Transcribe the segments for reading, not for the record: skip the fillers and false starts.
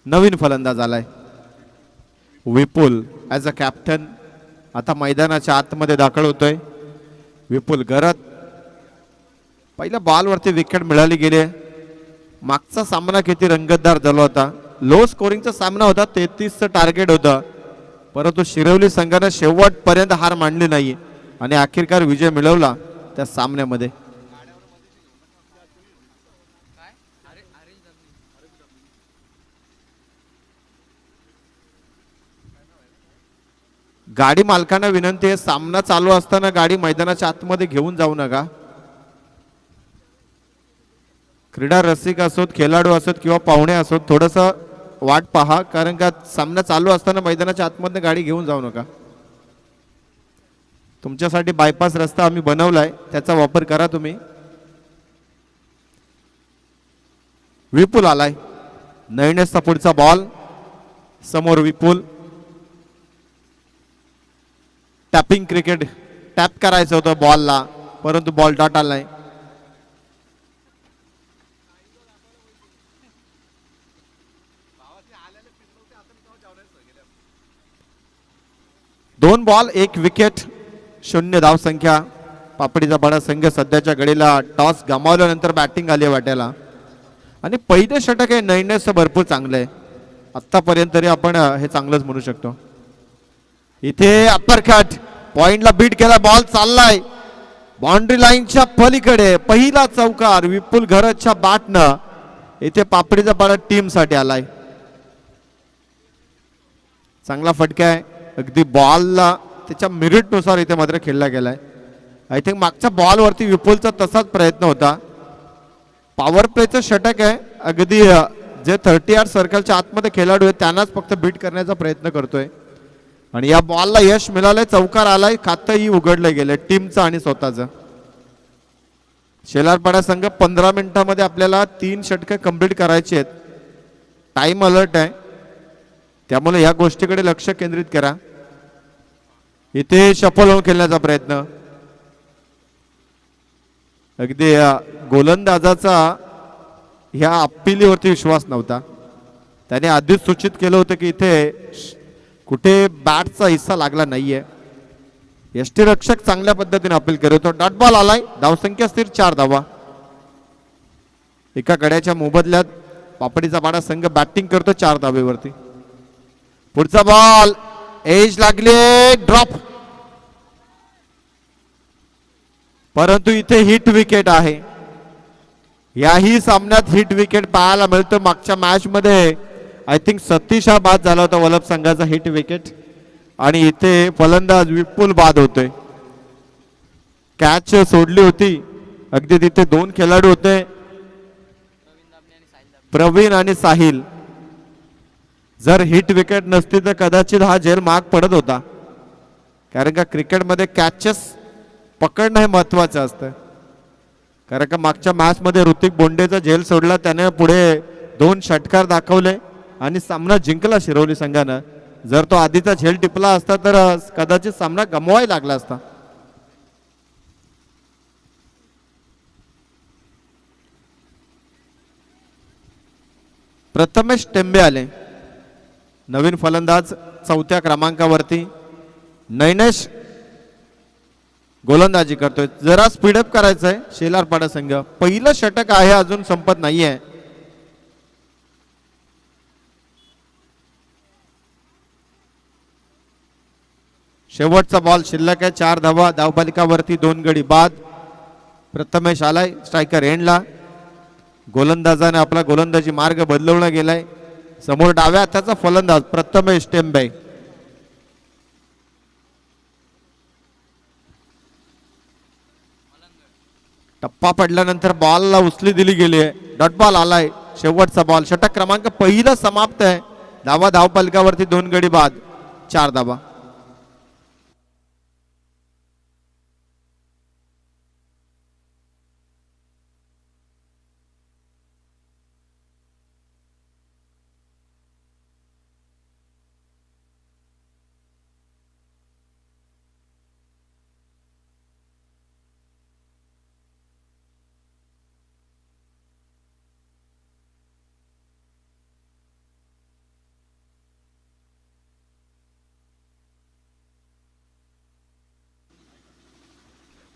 नवीन फलंदाज आलाय विपुल as a captain आता मैदानाच्या आतमध्ये दाखल होतोय. विपुल गरत पहिल्या बॉलवरती विकेट मिळाली गेली. मागचा सामना किती रंगतदार झाला होता. लो स्कोरिंगचा सामना होता. 33चं टार्गेट होतं परंतु शिरवली संघाने शेवटपर्यंत हार मानली नाही आणि अखेरकार विजय मिळवला त्या सामन्यामध्ये. गाडी मालकांना विनंती आहे सामना चालू असताना गाडी मैदानाच्या आतमध्ये घेऊन जाऊ नका. क्रीडा रसिक असोत खेळाडू असोत किंवा पाहुणे असोत थोडंसं वाट पहा कारण का सामना चालू असताना मैदानाच्या आतमध्ये गाडी घेऊन जाऊ नका. तुमच्यासाठी बायपास रस्ता आम्ही बनवलाय त्याचा वापर करा तुम्ही. विपुल आलाय. नयनेसचा पुढचा बॉल समोर विपुल. टॅपिंग क्रिकेट टॅप करायचं होतं बॉलला परंतु बॉल डॉट आलाय. दोन बॉल एक विकेट 0 धाव संख्या. पापडीचा बडा संघ सध्याच्या घडीला टॉस गमावल्यानंतर बॅटिंग आली वाट्याला आणि पहिले षटक आहे नयनेसचं भरपूर चांगलं आहे. आतापर्यंत तरी आपण हे चांगलंच म्हणू शकतो. इथे अप्परकट पॉइंटला बीट केला. बॉल चाललाय बाउंड्री लाईनच्या पलीकडे. पहिला चौकार विपुल घरतच्या बॅटनं इथे पापडीचा बडा टीम साठी आलाय. चांगला फटका आहे. अगदी बॉलला त्याच्या मेरिटनुसार इथे मात्र खेळला गेलाय. आय थिंक मागच्या बॉलवरती विपुलचा तसाच प्रयत्न होता. पॉवर प्लेचं षटक आहे. अगदी जे 30 सर्कलच्या आतमध्ये खेळाडू आहेत त्यांनाच फक्त बीट करण्याचा प्रयत्न करतोय आणि या बॉलला यश मिळालंय. चौकार आलाय. खातंही उघडलं गेलंय टीमचं आणि स्वतःचं. शेलारपाडा संघ 15 मिनिटांमध्ये आपल्याला 3 षटकं कंप्लीट करायची आहेत. टाइम अलर्ट आहे त्यामुळे या गोष्टीकडे लक्ष केंद्रित करा. इथे शफल होऊन खेळण्याचा प्रयत्न. अगदी गोलंदाजाचा ह्या अप्पिलीवरती विश्वास नव्हता. त्याने आधीच सूचित केलं होतं की इथे कुठे बॅटचा हिस्सा लागला नाहीये. यष्टीरक्षक चांगल्या पद्धतीने अपील करत होता. डॉट बॉल आलाय. धावसंख्या स्थिर 4 धावा. एका गड्याच्या मोबदल्यात पापडीचा बाडा संघ बॅटिंग करतो 4 धावेवरती. पुढचा बॉल एज लागले ड्रॉप परंतु इथे हिट विकेट आहे. याही सामन्यात हिट विकेट पाहायला मिळतं. मागच्या मॅच मध्ये आय थिंक सतीश हा बाद झाला होता वलभ संघाचा हिट विकेट आणि इथे फलंदाज विपुल बाद होतोय. कॅच सोडली होती. अगदी तिथे 2 खेळाडू होते प्रवीण आणि साहिल. जर हिट विकेट नसती तर कदाचित हा झेल महाग पडत होता कारण का क्रिकेटमध्ये कॅचेस पकडणं हे महत्वाचं असतं. कारण का मागच्या मॅच मध्ये ऋतिक बोंडेचा झेल सोडला त्याने पुढे 2 षटकार दाखवले आणि सामना जिंकला शिरवली संघानं. जर तो आधीचा झेल टिपला असता तर कदाचित सामना गमवायला लागला असता. प्रथमेश टेंबे आले नवीन फलंदाज 4थ्या क्रमांकावरती. नयनेश गोलंदाजी करतोय. जरा स्पीडअप करायचंय शेलारपाडा संघ. पहिलं षटक आहे अजून संपत नाहीये. शेवटचा बॉल शिल्लक आहे. 4 धावा. धावफलकावरती 2 गडी बाद. प्रथमेश आलाय स्ट्रायकर एंडला. गोलंदाजाने आपला गोलंदाजी मार्ग बदलवला गेलाय. समोर डाव्या हाताचा फलंदाज प्रथमेश टेंबे. टप्पा पडल्यानंतर बॉलला उचली दिली गेली आहे. डॉट बॉल आलाय. शेवटचा बॉल षटक क्रमांक पहिला समाप्त आहे. धावा धावफलकावरती 2 गडी बाद. 4 धावा.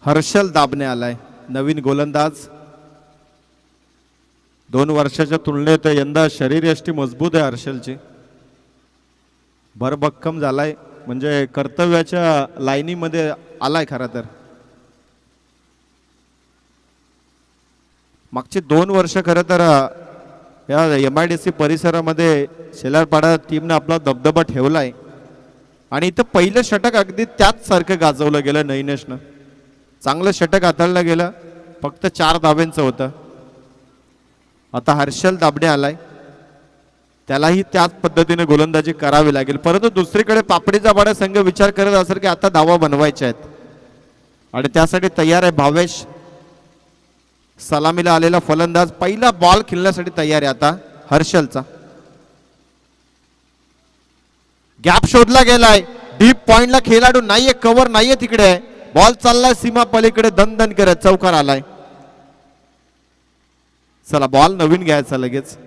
हर्षल दाबणे आलाय, नवीन गोलंदाज. 2 वर्षाच्या तुलनेत यंदा शरीरयष्टी मजबूत आहे हर्षलची. भरभक्कम झालाय, म्हणजे कर्तव्याच्या लाईनीमध्ये आलाय खरा तर. मागची 2 वर्ष खरं तर या MIDC परिसरामध्ये शेलारपाडा टीमने आपला दबदबा ठेवलाय आणि इथं पहिलं षटक अगदी त्याच सारखं गाजवलं गेलं. नैनेशनं चांगलं षटक हाताळलं गेलं, फक्त 4 धाब्यांचं होतं. आता हर्षल दाबणे आलाय, त्यालाही त्याच पद्धतीने गोलंदाजी करावी लागेल. परंतु दुसरीकडे पापडीचा पाडा संघ विचार करत असेल की आता धावा बनवायच्या आहेत आणि त्यासाठी तयार आहे भावेश. सलामीला आलेला फलंदाज पहिला बॉल खेळण्यासाठी तयार आहे आता हर्षलचा. गॅप शोधला गेलाय, डीप पॉइंटला खेळाडू नाहीये, कव्हर नाहीये तिकडे. बॉल चाललाय सीमा पलीकडे, दन करत चौकार आलाय. चला बॉल नवीन घ्यायचा लगेच.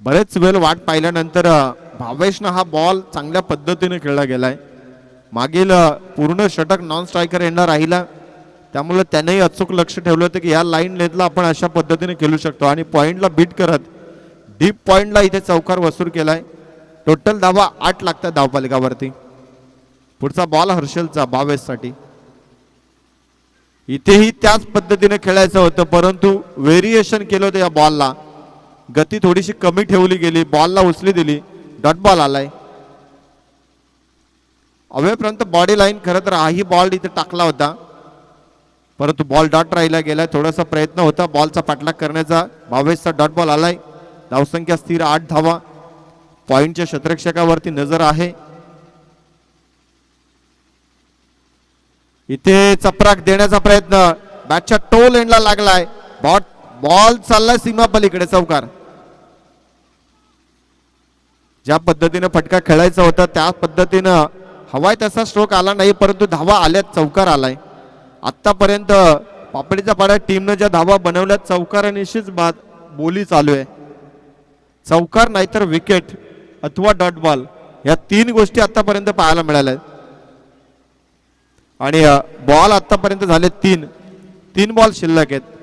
बरेच वेळ वाट पाहिल्यानंतर भावेशनं हा बॉल चांगल्या पद्धतीने खेळला गेलाय. मागील पूर्ण षटक नॉन स्ट्रायकर एंडला राहिला, त्यामुळे त्यानेही अचूक लक्ष ठेवलं होतं की या लाईन लेंथला आपण अशा पद्धतीने खेळू शकतो आणि पॉइंटला बीट करत डीप पॉइंटला इथे चौकार वसूल केलाय. टोटल धावा 8 लागतात धावफलकावरती. पुढचा बॉल हर्षलचा भावेशसाठी. इथेही त्याच पद्धतीने खेळायचं होतं, परंतु व्हेरिएशन केलं होतं या बॉलला. गती थोडीशी कमी ठेवली गेली, बॉलला उचली दिली, डॉट बॉल आलाय. अवेपर्यंत बॉडी लाईन खरं तर हाही बॉल इथे टाकला होता, परंतु बॉल डॉट राहिला गेलाय. थोडासा प्रयत्न होता बॉलचा पाठलाग करण्याचा. भावेशचा डॉट बॉल आलाय. धावसंख्या स्थिर 8 धावा. पॉइंटच्या क्षेत्ररक्षकावरती नजर आहे. इथे चपराक देण्याचा प्रयत्न, बॅटच्या टोल एंडला लागलाय. बॉल चाललाय सीमा पलीकडे चौकार. ज्या पद्धतीने फटका खेळायचा होता त्या पद्धतीनं हवाय तसा स्ट्रोक आला नाही, परंतु धावा आल्यात, चौकार आलाय. आतापर्यंत पापडीचा पाडा टीमनं ज्या धावा बनवल्या चौकारानिशीच बोली चालू आहे. चौकार नाहीतर विकेट अथवा डॉट बॉल, या 3 गोष्टी आतापर्यंत पाहायला मिळाल्या आणि बॉल आतापर्यंत झाले 3 बॉल शिल्लक आहेत.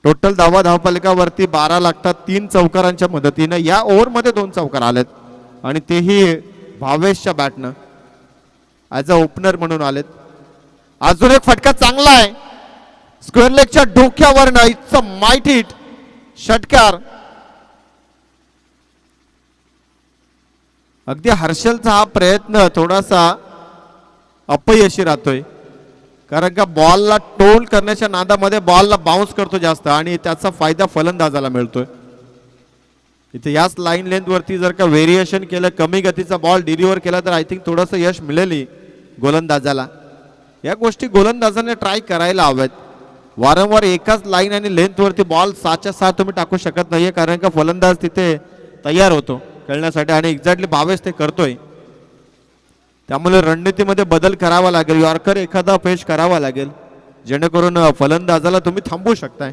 टोटल धावा धावफलकावरती 12 लागतात 3 चौकारांच्या मदतीने. या ओव्हरमध्ये 2 चौकार आलेत आणि तेही भावेशच्या बॅटनं ॲज अ ओपनर म्हणून आलेत. अजून एक फटका चांगला आहे स्क्वेअर लेगच्या डोक्यावरनं. It's a might hit. षटकार. अगदी हर्षलचा हा प्रयत्न थोडासा अपयशी राहतोय, कारण का बॉलला टोल करण्याच्या नादामध्ये बॉलला बाउन्स करतो जास्त आणि त्याचा फायदा फलंदाजाला मिळतोय. इथे याच लाईन लेंथ वरती जर का व्हेरिएशन केलं, कमी गतीचा बॉल डिलिव्हर केला तर आय थिंक थोडंसं यश मिळेल गोलंदाजाला. या गोष्टी गोलंदाजाने ट्राय करायला हव्यात. वारंवार एकाच लाईन आणि लेंथ वरती बॉल 6च्या 6 तुम्ही टाकू शकत नाहीये, कारण का फलंदाज तिथे तयार होतो खेळण्यासाठी आणि एक्झॅक्टली भावेश ते करतोय. त्यामुळे रणनीतीमध्ये बदल करावा लागेल. यॉर्कर एखादा पेश करावा लागेल जेणेकरून फलंदाजाला तुम्ही थांबवू शकताय.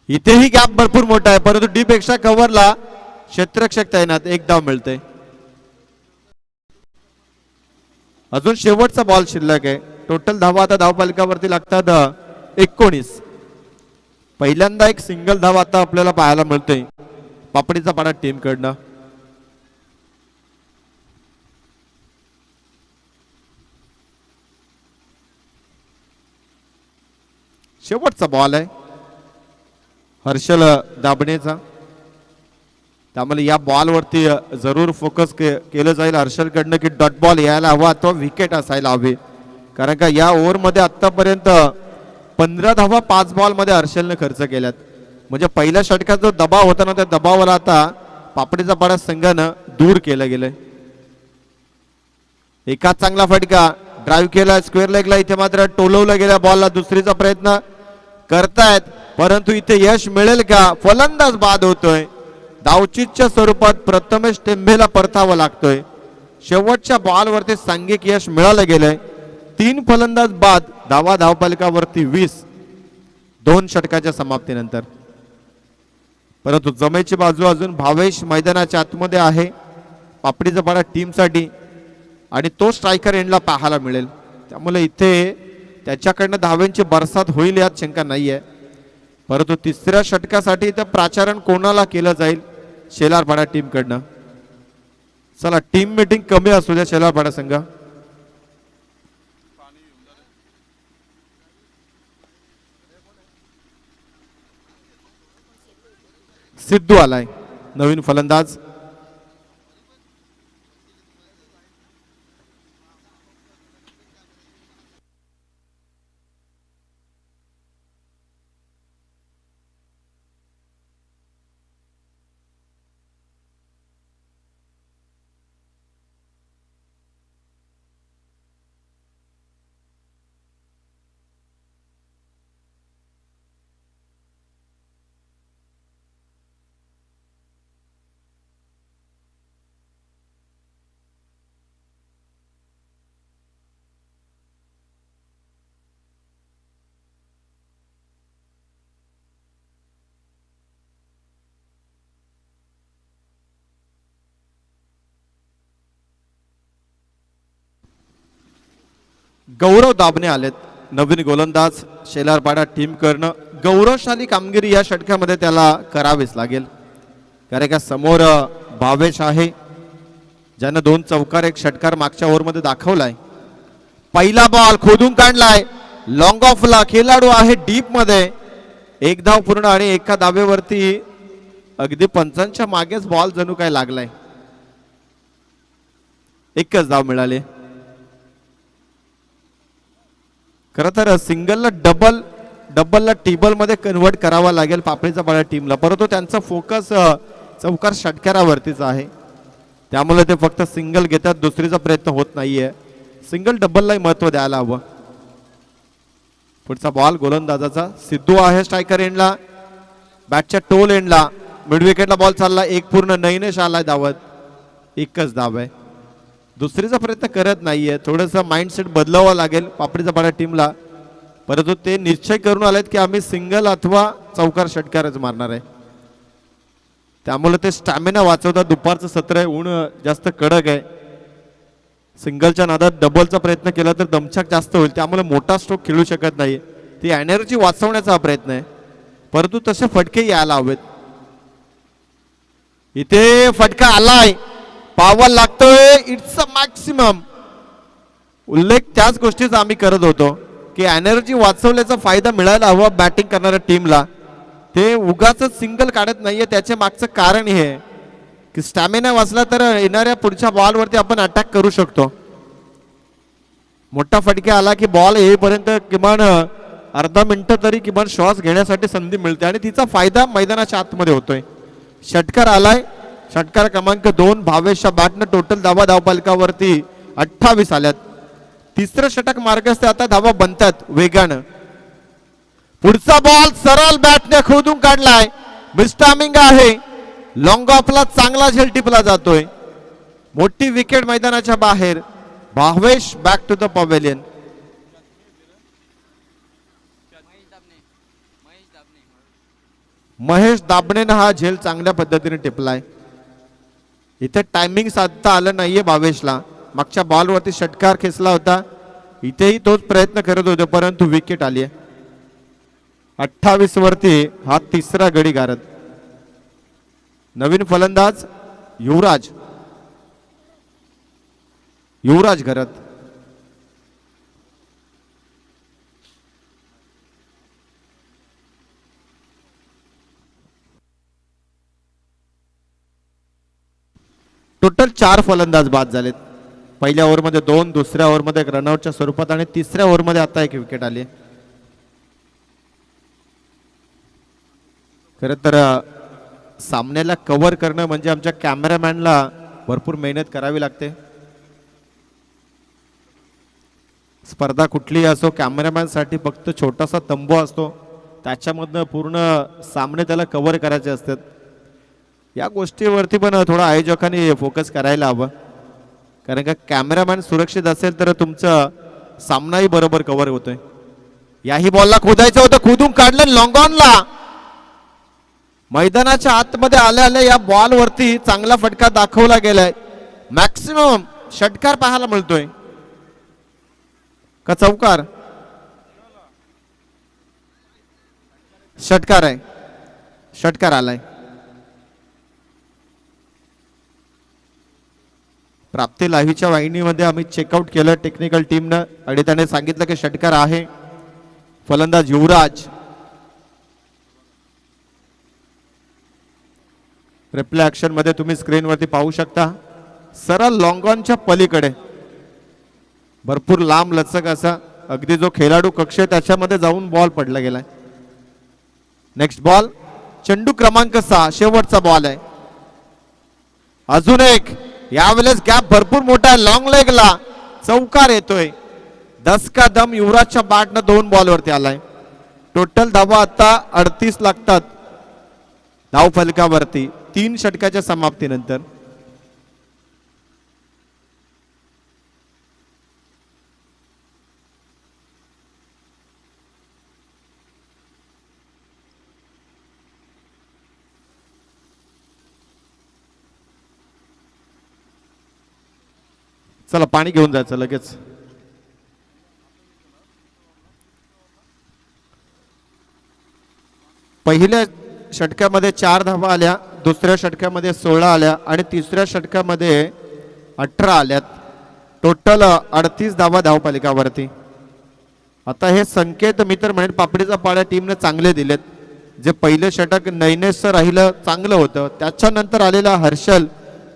इथेही गॅप भरपूर मोठा आहे, परंतु डीप एक्स्ट्रा कव्हरला क्षेत्ररक्षक तैनात. 1 धाव मिळते. अजून शेवटचा बॉल शिल्लक आहे. टोटल धावा आता धावफलकावरती लागतात 19. पहिल्यांदा एक सिंगल धाव आता आपल्याला पाहायला मिळतोय पापडीचा पाडा टीम कडनं. शेवटचा बॉल आहे हर्षल दाबणेचा, त्यामुळे या बॉलवरती जरूर फोकस केलं जाईल हर्षलकडनं की डॉट बॉल यायला हवा अथवा विकेट असायला हवी. कारण का या ओव्हरमध्ये आतापर्यंत 15 धावा 5 बॉलमध्ये हर्षलने खर्च केल्यात. म्हणजे पहिल्या षटकात जो दबाव होता ना त्या दबावाला आता पापडीचा पाडा संघानं दूर केलं गेलंय. एका चांगला फटका ड्राईव्ह केला स्क्वेअर लेगला. इथे मात्र टोलवला गेला बॉलला. दुसरीचा प्रयत्न करतायत, परंतु इथे यश मिळेल का? फलंदाज बाद होतोय. धावचीतच्या स्वरूपात प्रथमेश टेंभेला परतावा लागतोय. शेवटच्या बॉलवरती सांघिक यश मिळालं गेलंय. 3 फलंदाज बाद. धावा धावफलकावरती 20. 2 षटकाच्या समाप्तीनंतर. परंतु जमेची बाजू अजून भावेश मैदानाच्या आतमध्ये आहे पापडीचा पाडा टीमसाठी आणि तो स्ट्रायकर एंडला पाहायला मिळेल. त्यामुळे इथे त्याच्याकडनं धावेंची बरसात होईल यात शंका नाही आहे. परंतु तिसऱ्या षटकासाठी इथं प्राचारण कोणाला केलं जाईल शेलारपाडा टीमकडनं. चला टीम मीटिंग कमी असू द्या शेलारपाडा संघ. सिद्धू आलाय नवीन फलंदाज. गौरव दाबणे आलेत नवीन गोलंदाज शेलारपाडा टीम करणं. गौरवशाली कामगिरी या षटकामध्ये त्याला करावीच लागेल. कारण का समोर भावेश आहे ज्यानं 2 चौकार 1 षटकार मागच्या ओव्हरमध्ये दाखवलाय. पहिला बॉल खोदून काढलाय लॉंग ऑफला. खेळाडू आहे डीप मध्ये. 1 धाव पूर्ण आणि एका धावेवरती अगदी पंचांच्या मागेच बॉल जणू काय लागलाय. एकच धाव मिळाले. खरं तर सिंगलला डबलला टेबल मध्ये कन्वर्ट करावा लागेल पापडीचा पाडा टीमला. परंतु त्यांचा फोकस चौकार षटकारावरतीच आहे. त्यामुळे ते फक्त सिंगल घेतात दुसरीचा प्रयत्न होत नाहीये. सिंगल डबललाही महत्व द्यायला हवं. पुढचा बॉल गोलंदाजाचा. सिद्धू आहे स्ट्रायकर एंडला बॅटच्या टोल एंडला. मिड विकेटला बॉल चालला. 1 पूर्ण. नैनेश आलाय धावत. एकच धाव आहे. दुसरीचा प्रयत्न करत नाहीये. थोडंसं माइंडसेट बदलावं लागेल पापडीचा पाडा टीमला. परंतु ते निश्चय करून आलेत की आम्ही सिंगल अथवा चौकार षटकारच मारणार आहे. त्यामुळे ते स्टॅमिना वाचवतात. दुपारचं सत्र आहे. ऊन जास्त कडक आहे. सिंगलच्या नादात डबलचा प्रयत्न केला तर दमछाक जास्त होईल. त्यामुळे मोठा स्ट्रोक खेळू शकत नाही. ती एनर्जी वाचवण्याचा हा प्रयत्न आहे. परंतु तसे फटके यायला हवेत. इथे फटका आलाय. पावर लागतोय. It's a maximum. उल्लेख त्याच गोष्टीचा आम्ही करत होतो की एनर्जी वाचवल्याचा फायदा मिळायला हवा बॅटिंग करणाऱ्या टीमला. ते उगाच सिंगल काढत नाहीये. त्याचे मागचं कारण हे आहे की स्टॅमिना वाचला तर येणाऱ्या पुढच्या बॉलवरती आपण अटॅक करू शकतो. मोठा फटका आला की बॉल येईपर्यंत किमान अर्धा मिनिट तरी किमान श्वास घेण्यासाठी संधी मिळते आणि तिचा फायदा मैदानाच्या आतमध्ये होतोय. षटकार आलाय. षटकार क्रमांक 2 भावेशच्या बॅटनं टोटल धावा धावपालकावरती 28 आल्यात. तिसरं षटक मार्गस्थ. आता धावा बनतात वेगानं. पुढचा बॉल सरळ बॅटने खोदून काढलाय. मिस्टामिंग आहे. लॉंग ऑफला चांगला झेल टिपला जातोय. मोठी विकेट मैदानाच्या बाहेर. Bhavesh back to the pavilion. Mahesh दाबणेनं हा झेल चांगल्या पद्धतीने टिपलाय. इथे टायमिंग साधता आलं नाहीये भावेशला. मागच्या बॉलवरती षटकार खेचला होता. इथेही तोच प्रयत्न करत होते परंतु विकेट आली आहे. 28 वरती हा तिसरा गडी गारद. नवीन फलंदाज युवराज घरत. टोटल 4 फलंदाज बाद झालेत. पहिल्या ओव्हरमध्ये 2, दुसऱ्या ओव्हरमध्ये एक रनआउटच्या स्वरूपात आणि तिसऱ्या ओव्हरमध्ये आता 1 विकेट आली. खरं तर सामन्याला कव्हर करणं म्हणजे आमच्या कॅमेरामॅनला भरपूर मेहनत करावी लागते. स्पर्धा कुठलीही असो कॅमेरामॅनसाठी फक्त छोटासा तंबू असतो. त्याच्यामधनं पूर्ण सामने त्याला कव्हर करायचे असतात. या गोष्टीवरती पण थोडा आयोजकांनी फोकस करायला हवं. कारण का कॅमेरामॅन सुरक्षित असेल तर तुमचा सामनाही बरोबर कव्हर होतोय. याही बॉलला खोदायचं होतं, खोदून काढलं लॉंग ऑनला. मैदानाच्या आतमध्ये आल्या आल्या या बॉल वरती चांगला फटका दाखवला गेलाय. मॅक्सिमम षटकार पाहायला मिळतोय का चौकार? षटकार आहे, षटकार आलाय. प्राप्ती लाईव्हच्या वाहिनीमध्ये आम्ही चेकआउट केलं टेक्निकल टीमनं आणि त्याने सांगितलं की षटकार आहे. फलंदाज युवराज. रिप्ले ऍक्शन मध्ये तुम्ही स्क्रीनवरती पाहू शकता, सरळ लॉंग ऑनच्या पलीकडे भरपूर लांब लचक असा अगदी जो खेळाडू कक्ष आहे त्याच्यामध्ये जाऊन बॉल पडला गेलाय. नेक्स्ट बॉल चेंडू क्रमांक 6, शेवटचा बॉल आहे. अजून एक, यावेळेस गॅप भरपूर मोठा आहे, लॉंग लेगला चौकार येतोय. 10 का दम युवराजच्या बॅटनं 2 बॉल वरती आलाय. टोटल धावा आता 38 लागतात धाव फलकावरती 3 षटकाच्या समाप्तीनंतर. चला पाणी घेऊन जायचं लगेच. पहिल्या षटकामध्ये 4 धावा आल्या, दुसऱ्या षटकामध्ये 16 आल्या आणि तिसऱ्या षटकामध्ये 18 आल्यात. टोटल 38 धावा धावपालिकावरती. आता हे संकेत मी तर म्हणेन पापडीचा पाड्या टीमने चांगले दिलेत. जे पहिले षटक नैनेशचं राहिलं चांगलं होतं, त्याच्यानंतर आलेला हर्षल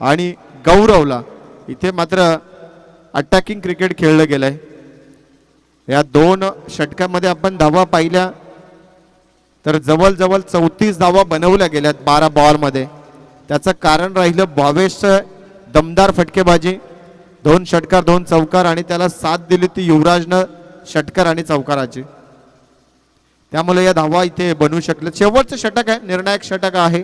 आणि गौरवला इथे मात्र अटॅकिंग क्रिकेट खेळलं गेलंय. या 2 षटकामध्ये आपण धावा पाहिल्या तर जवळजवळ 34 धावा बनवल्या गेल्यात 12 बॉलमध्ये. त्याचं कारण राहिलं भावेशचं दमदार फटकेबाजी, 2 षटकार 2 चौकार आणि त्याला साथ दिली ती युवराजनं षटकार आणि चौकाराची. त्यामुळे या धावा इथे बनवू शकले. शेवटचं षटक आहे, निर्णायक षटक आहे.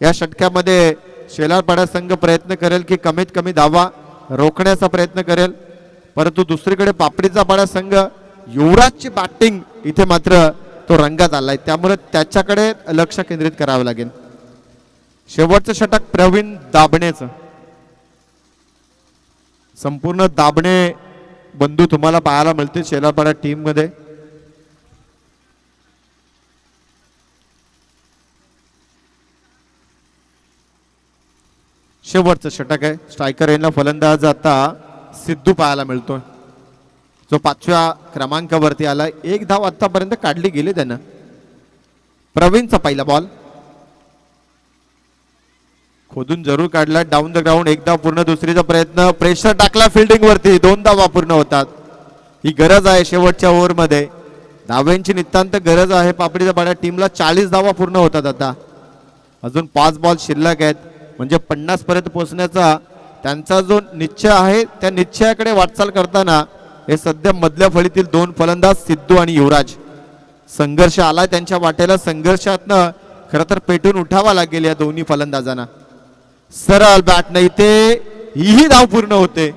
या षटकामध्ये शेलारपाडा संघ प्रयत्न करेल की कमीत कमी धावा रोखण्याचा प्रयत्न करेल, परंतु दुसरीकडे पापडीचा पाडा संघ युवराजची बॅटिंग इथे मात्र तो रंगात आलाय, त्यामुळे त्याच्याकडे लक्ष केंद्रित करावं लागेल. शेवटचं षटक प्रवीण दाभणेचं. संपूर्ण दाभणे बंधू तुम्हाला पाहायला मिळतील शेलारपाडा टीम मध्ये. शेवटचं षटक आहे. स्ट्रायकर यांना फलंदाज आता सिद्धू पाहायला मिळतोय, जो 5व्या क्रमांकावरती आलाय. 1 धाव आतापर्यंत काढली गेली त्यानं. प्रवीणचा पहिला बॉल खोदून जरूर काढला, डाऊन द ग्राउंड. 1 धाव पूर्ण. दुसरीचा प्रयत्न, प्रेशर टाकला फिल्डिंग वरती, 2 धावा पूर्ण होतात. ही गरज आहे शेवटच्या ओव्हर मध्ये, धाव्यांची नितांत गरज आहे पापडीच्या पाड्या टीमला. 40 धावा पूर्ण होतात आता. अजून 5 बॉल शिल्लक आहेत, म्हणजे 50 पर्यंत पोहोचण्याचा त्यांचा जो निश्चय आहे त्या निश्चयाकडे वाटचाल करताना हे सध्या मधल्या फळीतील 2 फलंदाज सिद्धू आणि युवराज. संघर्ष आलाय त्यांच्या वाटेला. संघर्षातनं खरं तर पेटून उठावा लागेल या दोन्ही फलंदाजांना. सरळ बॅट नाही ते ही धाव पूर्ण होते.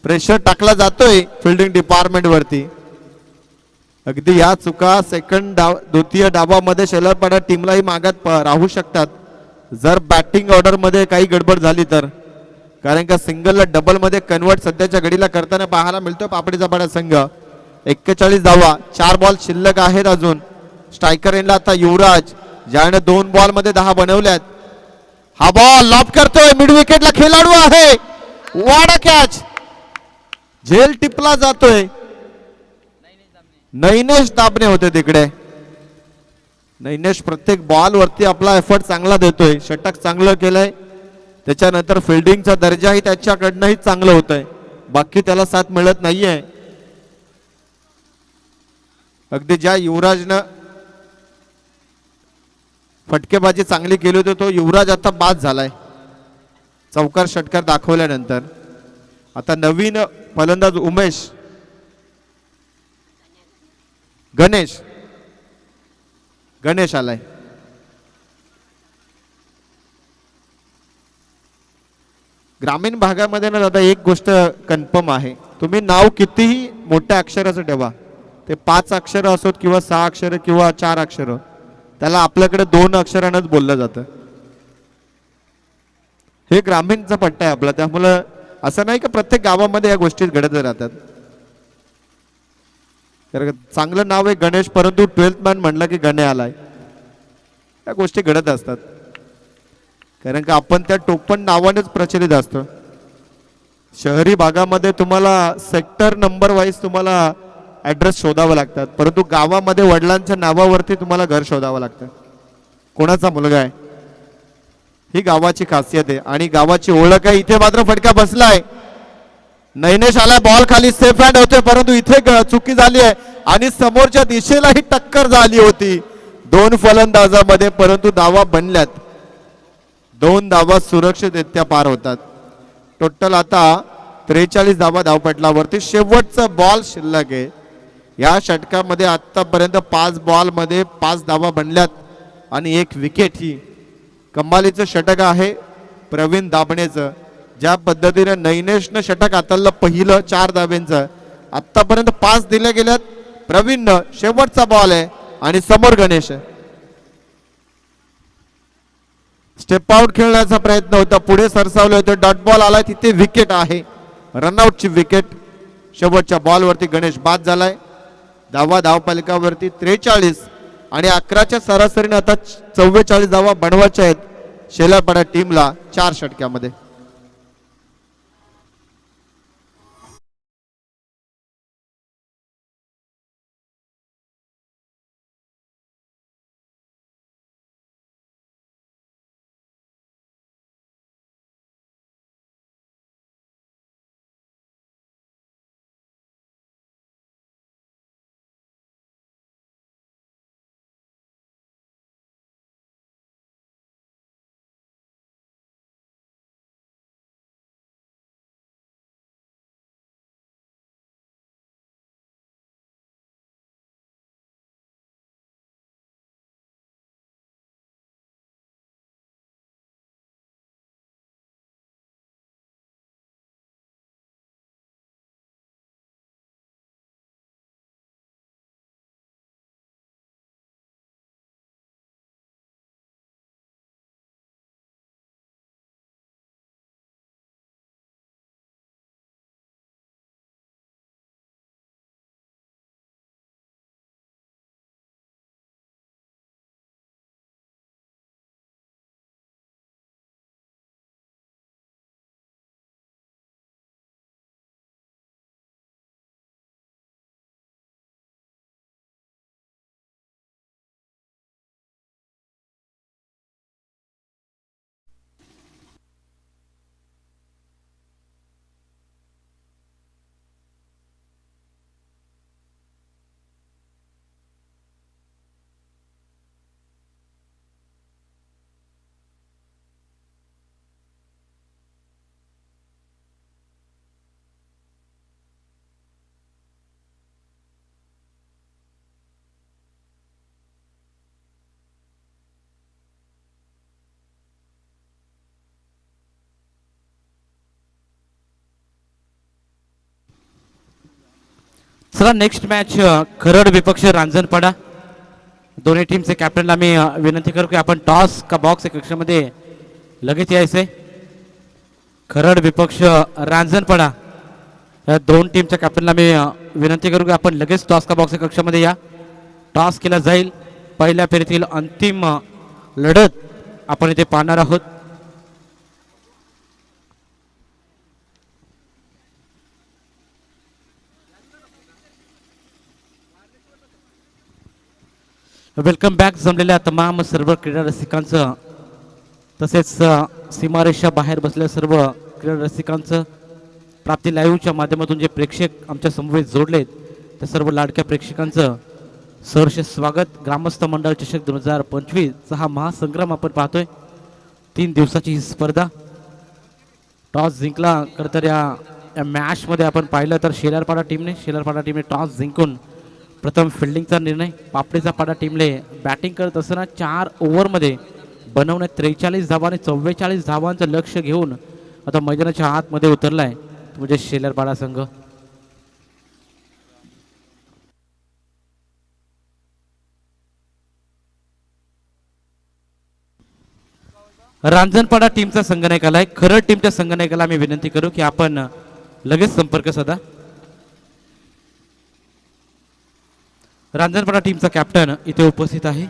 प्रेशर टाकला जातोय फिल्डिंग डिपार्टमेंट वरती. अगदी या चुका द्वितीय डावामध्ये शेलारपाडा टीमलाही मागात राहू शकतात जर बॅटिंग ऑर्डर मध्ये काही गडबड झाली तर, कारण का सिंगलला डबल मध्ये कन्वर्ट सध्याच्या घडीला करताना पाहायला मिळतो पापडीचा पाडा संघ. 41 धावा, 4 बॉल शिल्लक आहेत अजून. स्ट्रायकर यांना आता युवराज, ज्याने 2 बॉल मध्ये 10 बनवल्यात. हा बॉल लॉब करतोय, मिड विकेटला खेळाडू आहे. वाडा कॅच, झेल टिपला जातोय. नैनेश दाबणे होते तिकडे. नैनेश प्रत्येक बॉल वरती आपला एफर्ट चांगला देतोय. षटक चांगलं केलंय, त्याच्यानंतर फिल्डिंगचा दर्जाही त्याच्याकडनंही चांगलं होतंय. बाकी त्याला साथ मिळत नाहीये. अगदी ज्या युवराजनं फटकेबाजी चांगली केली होती तो युवराज आता बाद झालाय चौकार षटकार दाखवल्यानंतर. आता नवीन फलंदाज उमेश, गणेश आलाय. ग्रामीण भागामध्ये ना दादा एक गोष्ट कन्फर्म आहे, तुम्ही नाव कितीही मोठ्या अक्षराचं ठेवा ते 5 अक्षर असोत किंवा 6 अक्षर किंवा 4 अक्षर, त्याला आपल्याकडे 2 अक्षरानंच बोललं जातं. हे ग्रामीणचा पट्टा आहे आपला, त्यामुळं असं नाही की प्रत्येक गावामध्ये या गोष्टी घडत राहतात. चांगलं नाव आहे गणेश, परंतु 12th मॅन म्हणलं की गणे आलाय, या गोष्टी घडत असतात. कारण का आपण त्या टोपण नावानेच प्रचलित असतो. शहरी भागामध्ये तुम्हाला सेक्टर नंबर वाईज तुम्हाला ॲड्रेस शोधावं लागतात, परंतु गावामध्ये वडिलांच्या नावावरती तुम्हाला घर शोधावं लागतं. कोणाचा मुलगा आहे ही गावाची खासियत आहे आणि गावाची ओळख आहे. इथे मात्र फटका बसलाय, नैनेश आलाय, बॉल खाली सेफ हँड होते, परंतु इथे चुकी झाली आहे आणि समोरच्या दिशेलाही टक्कर झाली होती 2 फलंदाजामध्ये, परंतु धावा बनल्यात. 2 धावा सुरक्षितरित्या पार होतात. टोटल आता 43 धावा धावपटलावरती. शेवटचा बॉल शिल्लक आहे. या षटकामध्ये आतापर्यंत 5 बॉलमध्ये 5 धावा बनल्यात आणि 1 विकेट. ही कमालीचं षटक आहे प्रवीण दाभणेचं. ज्या पद्धतीने नैनेशनं षटक हाताळलं पहिलं 4 धाब्यांचं, आतापर्यंत 5 दिले गेल्यात प्रवीणनं. शेवटचा बॉल आहे आणि समोर गणेश आहे. स्टेप आउट खेळण्याचा प्रयत्न होता, पुढे सरसावले होते, डॉट बॉल आलाय, तिथे विकेट आहे, रनआउटची विकेट. शेवटच्या बॉलवरती गणेश बाद झालाय. धावा धावपालिकावरती 43 आणि 11च्या सरासरीने आता 44 धावा बनवायच्या आहेत शेलारपाडा टीमला 4 षटक्यामध्ये. चला नेक्स्ट मॅच खरड विपक्ष रांजणपाडा. दोन्ही टीमचे कॅप्टनला मी विनंती करू की आपण टॉस का बॉक्स या कक्षामध्ये लगेच यायचंय. खरड विपक्ष रांजणपाडा या 2 टीमच्या कॅप्टनला मी विनंती करू की आपण लगेच टॉस का बॉक्स या कक्षामध्ये या. टॉस केला जाईल. पहिल्या फेरीतील अंतिम लढत आपण इथे पाहणार आहोत. वेलकम बॅक जमलेल्या तमाम सर्व क्रीडा रसिकांचं, तसेच सीमारेषा बाहेर बसलेल्या सर्व क्रीडा रसिकांचं, प्राप्ती लाईव्हच्या माध्यमातून जे प्रेक्षक आमच्या समवेत जोडलेत त्या सर्व लाडक्या प्रेक्षकांचं सहर्ष स्वागत. ग्रामस्थ मंडळ चषक 2025 हा महासंग्राम आपण पाहतोय. 3 दिवसाची ही स्पर्धा. टॉस जिंकला तर या मॅचमध्ये आपण पाहिलं तर शेलारपाडा टीमने टॉस जिंकून प्रथम फिल्डिंगचा निर्णय. पापडीचा पाडा टीमले बॅटिंग करत असताना 4 ओव्हरमध्ये बनवण्यात 43 धावा आणि 44 धावांचं लक्ष घेऊन आता मैदानाच्या आतमध्ये उतरलाय म्हणजे शेलारपाडा संघ. रांजणपाडा टीमचा संघनायक आलाय. खरड टीमच्या संघनायकाला मी विनंती करू की आपण लगेच संपर्क साधा. रांजणपाडा टीमचा कॅप्टन इथे उपस्थित आहे.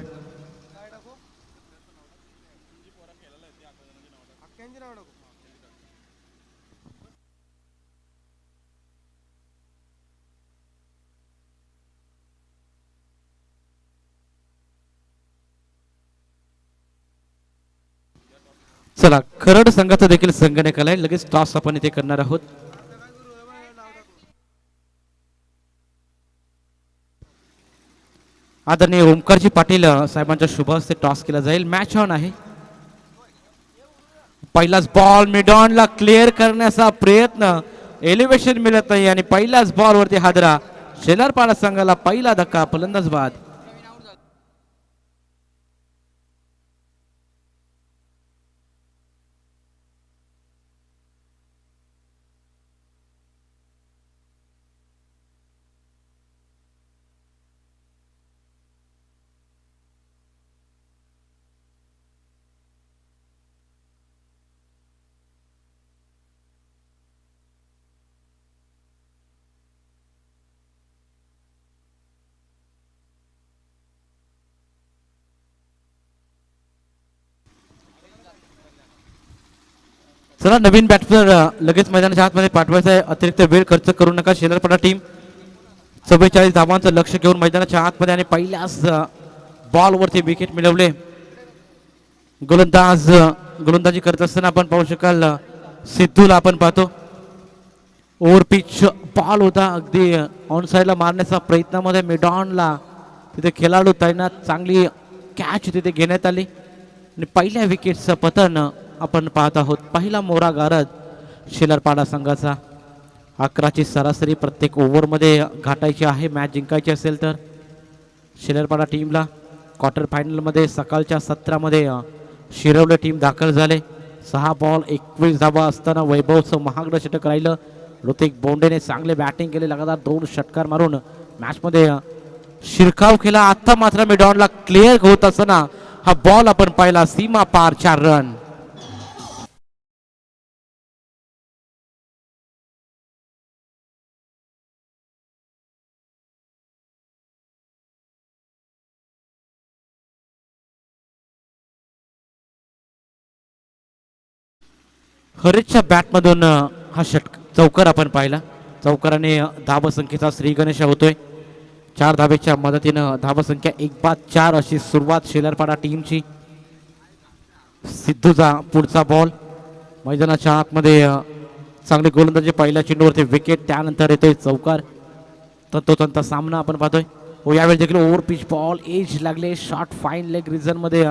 चला, खरड संघाचा देखील संघनायक आलाय. लगेच टॉस आपण इथे करणार आहोत. आदरणीय ओमकारजी पाटील साहेबांच्या शुभ हस्ते टॉस केला जाईल. मॅच ऑन आहे. पहिलाच बॉल मिडॉनला क्लिअर करण्याचा प्रयत्न, एलिव्हेशन मिळत नाही आणि पहिल्याच बॉल वरती हादरा. शेलारपाडा संघाला पहिला धक्का, फलंदाज बाद. चला, नवीन बॅट्समन लगेच मैदानाच्या आतमध्ये पाठवायचा आहे. अतिरिक्त वेळ खर्च करू नका. शेलारपाडा टीम 44 धावांचं लक्ष घेऊन मैदानाच्या आतमध्ये आणि पहिल्याच बॉलवरती विकेट मिळवले. गोलंदाजी करत असताना आपण पाहू शकाल सिद्धूला आपण पाहतो. ओव्हर पिच बॉल होता, अगदी ऑन साईडला मारण्याचा प्रयत्नामध्ये मिडॉनला तिथे खेळाडू तैनात, चांगली कॅच तिथे घेण्यात आली आणि पहिल्या विकेटचं पतन आपण पाहत आहोत. पहिला मोरा गारद शेलारपाडा संघाचा. 11ची सरासरी प्रत्येक ओव्हरमध्ये गाठायची आहे मॅच जिंकायची असेल तर. शेलारपाडा टीमला क्वार्टर फायनलमध्ये सकाळच्या सत्रामध्ये शिरवले टीम दाखल झाले. 6 बॉल 21 धावा असताना वैभवचं महागडं षटक राहिलं. ऋतिक बोंडेने चांगले बॅटिंग केले, लगातार 2 षटकार मारून मॅचमध्ये शिरकाव केला. आता मात्र मिडॉनला क्लिअर होत असताना हा बॉल आपण पाहिला, सीमा पार 4 रन. हरीशच्या बॅटमधून हा चौकार आपण पाहिला. चौकाराने धावसंख्येचा श्री गणेश होतोय. 4 धावेच्या मदतीनं धावसंख्या 1-4 अशी सुरुवात शेलारपाडा टीमची. सिद्धूचा पुढचा बॉल मैदानाच्या आतमध्ये चांगली गोलंदाजी, पहिल्या चेंडूवरती विकेट, त्यानंतर येतोय चौकार. तंतोतंत सामना आपण पाहतोय. यावेळी देखील ओव्हर पिच बॉल, एज लागले, शॉर्ट फाईन लेग रिझन मध्ये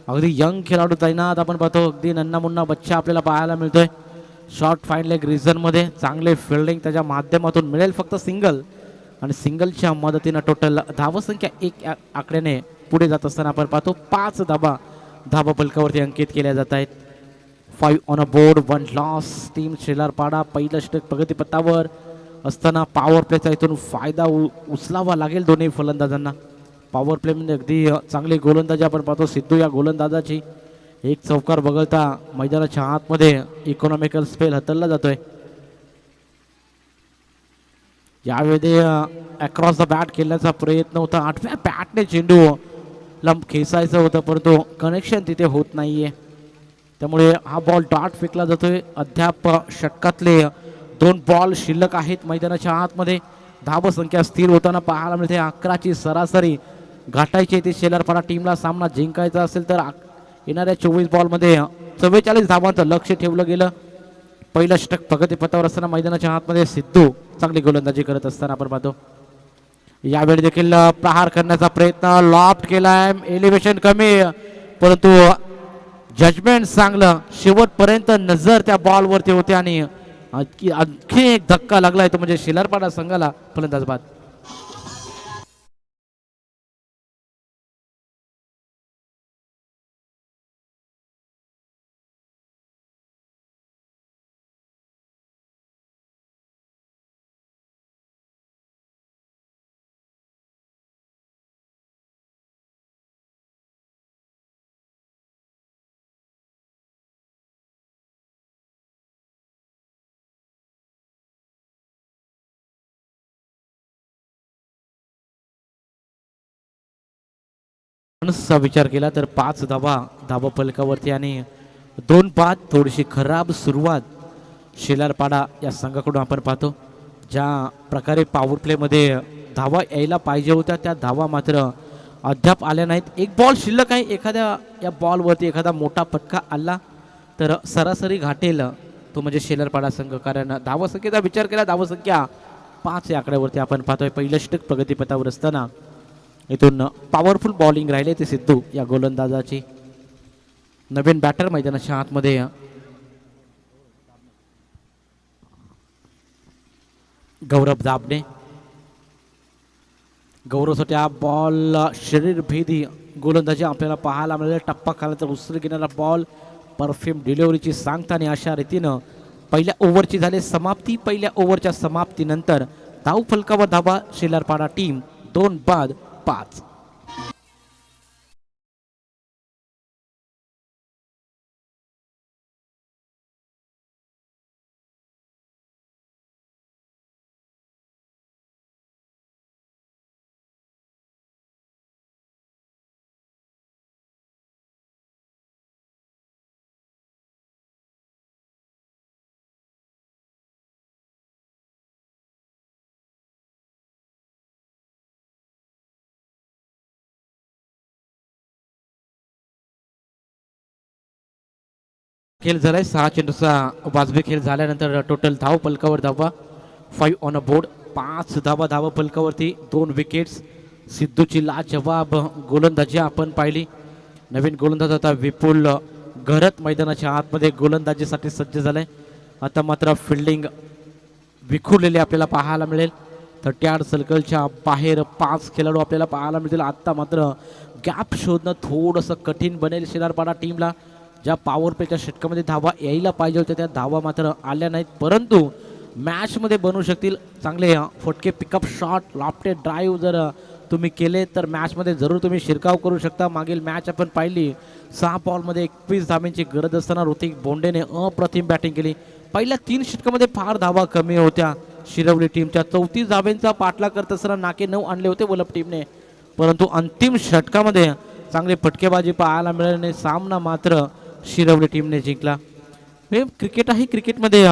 अगदी यंग खेळाडू तैनात आपण पाहतो. अगदी नन्ना मुन्ना बच्चा आपल्याला पाहायला मिळतोय. शॉर्ट फाईन लेग रिझन मध्ये चांगले फिल्डिंग त्याच्या माध्यमातून मिळेल. फक्त सिंगल आणि सिंगलच्या मदतीनं टोटल धावसंख्या 1 आकड्याने पुढे जात असताना आपण पाहतो. 5 धाबा फलकावरती अंकित केल्या जात आहेत. 5 on a board, 1 loss. Team Shelarpada पहिलं षटक प्रगतीपथावर असताना पॉवर प्लेचा इथून फायदा उचलावा लागेल दोन्ही फलंदाजांना. पॉवर प्ले मध्ये अगदी चांगली गोलंदाजी आपण पाहतो. सिद्धू या गोलंदाजाची एक चौकार वगळता मैदानाच्या आतमध्ये इकॉनॉमिकल स्पेल हाताळला जातोय. यावेळी अक्रॉस द बॅट खेळण्याचा प्रयत्न होता. 8व्या बॅटने चेंडू लंब खेचायचं होतं, परंतु कनेक्शन तिथे होत नाहीये. त्यामुळे हा बॉल डॉट फेकला जातोय. अद्याप षटकातले 2 बॉल शिल्लक आहेत मैदानाच्या आतमध्ये. धावसंख्या स्थिर होताना पाहायला मिळते. 11ची सरासरी गाठायची ते शेलारपाडा टीमला. सामना जिंकायचा असेल तर येणाऱ्या 24 बॉलमध्ये 44 धावांचं लक्ष ठेवलं गेलं. पहिलं षटक प्रगतीपथावर असताना मैदानाच्या आतमध्ये सिद्धू चांगली गोलंदाजी करत असताना आपण पाहतो. यावेळी देखील प्रहार करण्याचा प्रयत्न, लॉफ्ट केलाय, एलिव्हेशन कमी, परंतु जजमेंट चांगलं. शेवटपर्यंत नजर त्या बॉलवरती होते आणि आणखी एक धक्का लागलाय तो म्हणजे शेलारपाडा संघाला, फलंदाज बाद. चा विचार केला तर 5 धावा धावा फलकावरती आणि 2 बाद. थोडीशी खराब सुरुवात शेलारपाडा या संघाकडून आपण पाहतो. ज्या प्रकारे पॉवर प्लेमध्ये धावा यायला पाहिजे होत्या त्या धावा मात्र अद्याप आल्या नाहीत. एक बॉल शिल्लक आहे. एखाद्या या बॉलवरती एखादा मोठा फटका आला तर सरासरी घाटेल तो म्हणजे शेलारपाडा संघ. कारण धावसंख्येचा विचार केला धावसंख्या 5 या आकड्यावरती आपण पाहतोय. पहिलं षटक प्रगतीपथावर असताना इथून पॉवरफुल बॉलिंग राहिले ते सिद्धू या गोलंदाजाची. नवीन बॅटर मैदानाच्या आतमध्ये गौरव दाबणे. गौरवसाठी हा बॉल शरीरभेदी गोलंदाजी आपल्याला पाहायला मिळेल. टप्पा खाला तर उसळ घेणारा बॉल परफ्यूम डिलिव्हरीची सांगता आणि अशा रीतीनं पहिल्या ओव्हरची झाली समाप्ती. पहिल्या ओव्हरच्या समाप्तीनंतर धाव फलकावर धावा शेलारपाडा टीम 2 बाद 5. खेळ झालाय 6 चेंडूचा वाजवी खेळ झाल्यानंतर टोटल धाव फलकावर धावा 5 ऑन अ बोर्ड. 5 धावा धावा फलकावरती 2 विकेट्स. सिद्धूची लाजवाब गोलंदाजी आपण पाहिली. नवीन गोलंदाज आता विपुल घरत मैदानाच्या आतमध्ये गोलंदाजीसाठी सज्ज झालाय. आता मात्र फिल्डिंग विखुरलेली आपल्याला पाहायला मिळेल. 38 सर्कलच्या बाहेर 5 खेळाडू आपल्याला पाहायला मिळतील. आत्ता मात्र गॅप शोधणं थोडंसं कठीण बनेल शेलारपाडा टीमला. ज्या पॉवर प्लेच्या षटकामध्ये धावा यायला पाहिजे होत्या त्या धावा मात्र आल्या नाहीत. परंतु मॅचमध्ये बनवू शकतील चांगले फटके पिकअप शॉट लॉफ्टेड ड्राईव्ह जर तुम्ही केले तर मॅचमध्ये जरूर तुम्ही शिरकाव करू शकता. मागील मॅच आपण पाहिली 6 बॉलमध्ये 21 धाब्यांची गरज असताना ऋतिक बोंडेने अप्रतिम बॅटिंग केली. पहिल्या 3 षटकामध्ये फार धावा कमी होत्या शिरवली टीमच्या. 34 धाब्यांचा पाठलाग करत असताना नाके 9 आणले होते वलप टीमने. परंतु अंतिम षटकामध्ये चांगली फटकेबाजी पाहायला मिळाल्याने सामना मात्र शिरवली टीमने जिंकला. हे क्रिकेट आहे. क्रिकेटमध्ये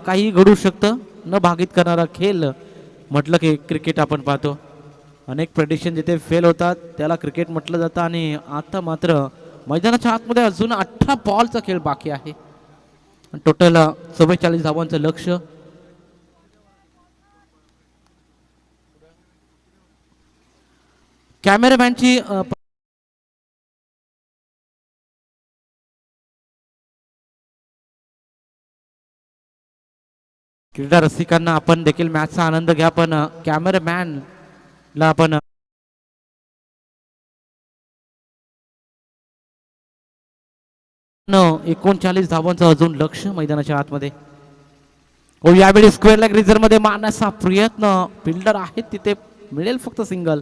काही घडू शकतं. न भागीत करणारा खेळ म्हटलं की क्रिकेट आपण पाहतो. अनेक प्रेडिक्शन जिथे फेल होतात त्याला क्रिकेट म्हटलं जातं. आणि आता मात्र मैदानाच्या आतमध्ये अजून 18 बॉलचा खेळ बाकी आहे. टोटल 44 धावांचं लक्ष. कॅमेरामॅनची क्रीडा रसिकांना आपण देखील मॅचचा आनंद घ्या. पण कॅमेरामॅनला आपण 39 धावांचं अजून लक्ष मैदानाच्या आतमध्ये. यावेळी स्क्वेअर लेग रिझर्व मध्ये मारण्याचा प्रयत्न फिल्डर आहेत तिथे मिळेल फक्त सिंगल.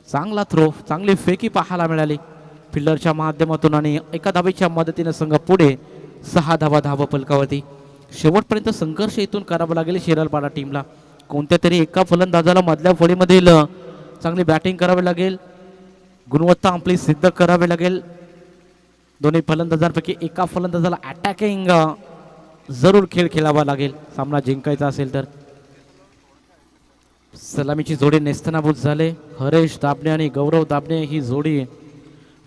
चांगला थ्रो चांगली फेकी पाहायला मिळाली फिल्डरच्या माध्यमातून आणि एका धावेच्या मदतीने संघ पुढे 6 धावा धावा फलकावरती. शेवटपर्यंत संघर्ष इथून करावा लागेल शेलारपाडा टीमला. कोणत्या तरी एका फलंदाजाला मधल्या फळीमधील चांगली बॅटिंग करावी लागेल. गुणवत्ता आपली सिद्ध करावी लागेल. दोन्ही फलंदाजांपैकी एका फलंदाजाला अटॅकिंग जरूर खेळ खेळावा लागेल सामना जिंकायचा असेल तर. सलामीची जोडी नेस्तनाबूत झाले. हरेश दाबणे आणि गौरव दाबणे ही जोडी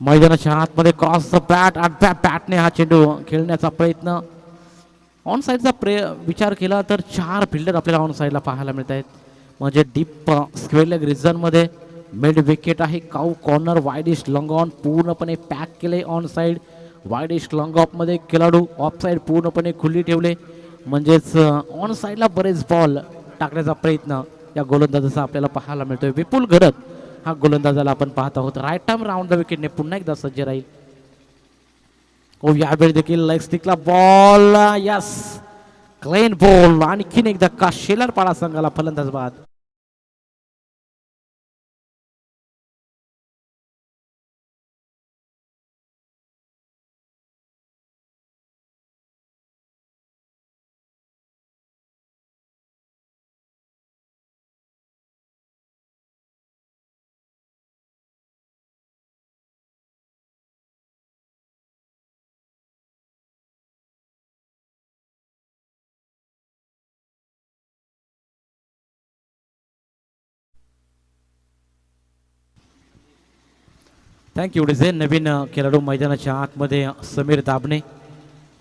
मैदानाच्या आतमध्ये क्रॉस द बॅट बॅटने हा चेंडू खेळण्याचा प्रयत्न. ऑन साईडचा विचार केला तर 4 फिल्डर आपल्याला ऑन साईडला पाहायला मिळत आहेत. म्हणजे डीप स्क्वेअर लेग रिझनमध्ये मिड विकेट आहे. Cow corner widish long on पूर्णपणे पॅक केले. ऑन साईड वाईडिश लॉंग ऑफमध्ये खेळाडू ऑफ साईड पूर्णपणे खुली ठेवले. म्हणजेच ऑन साईडला बरेच बॉल टाकण्याचा प्रयत्न या गोलंदाजाचा आपल्याला पाहायला मिळतोय. विपुल घरत हा गोलंदाजाला आपण पाहत आहोत. राईट आर्म राऊंड द विकेटने पुन्हा एकदा सज्ज राहील. यावेळी देखील लेग स्टिकला बॉल. Yes clean ball. आणखीन एकदा का शेलारपाडा संघाला फलंदाज बाद. Thank you DJ. नवीन खेळाडू मैदानाच्या आतमध्ये समीर दाबणे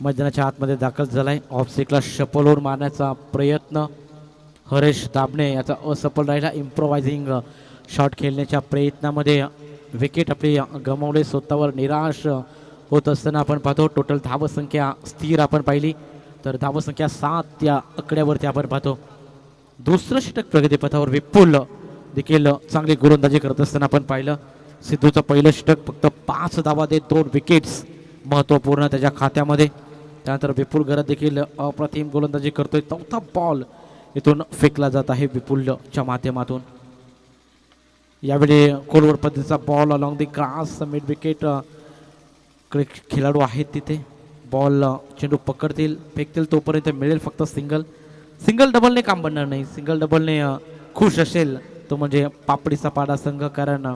मैदानाच्या आतमध्ये दाखल झालाय. ऑफ स्टिकला शपलवर मारण्याचा प्रयत्न हरेश दाबणे याचा असफल राहिला. इम्प्रोवायझिंग शॉट खेळण्याच्या प्रयत्नामध्ये विकेट आपली गमावले. स्वतःवर निराश होत असताना आपण पाहतो. टोटल धावसंख्या स्थिर आपण पाहिली तर धावसंख्या 7 या आकड्यावरती आपण पाहतो. दुसरं षटक प्रगतीपथावर विपुल देखील चांगली गोलंदाजी करत असताना आपण पाहिलं. सिद्धूचं पहिलं षटक फक्त 5 धावा देत 2 विकेट्स महत्त्वपूर्ण त्याच्या खात्यामध्ये. त्यानंतर विपुल घरात देखील अप्रतिम गोलंदाजी करतोय. चौथा बॉल इथून फेकला जात आहे विपुलच्या माध्यमातून. यावेळी कोलवर पद्धतीचा ball along the grass mid wicket खेळाडू आहेत तिथे. बॉल चेंडू पकडतील फेकतील तोपर्यंत मिळेल फक्त सिंगल. सिंगल डबलने काम बनणार नाही. सिंगल डबलने खुश असेल तो म्हणजे पापडीचा पाडा संघ, कारण